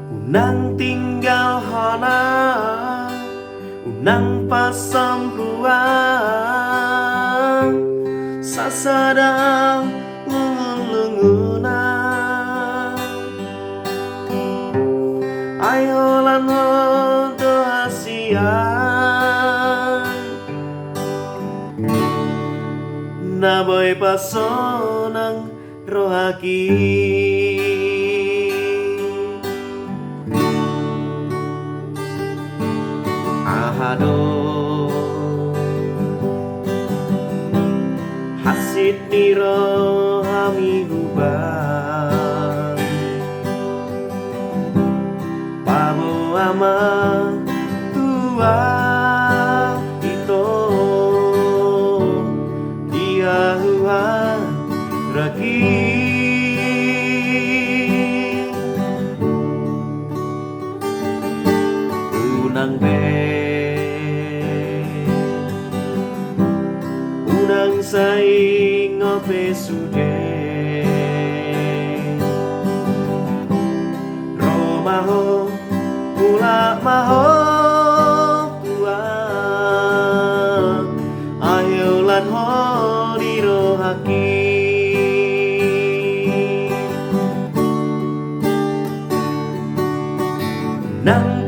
Unang tinggal hana, unang pasamruang, sasadang lungun-lungunan. Ayo lan hodo hasian, naboy pasonang rohaki. Ahado hasit niro hami hubang pamo ama tua ito dia hua ragi unang unang saing ngope sude romaho pula maho puang ayo lan ho dirohaki nang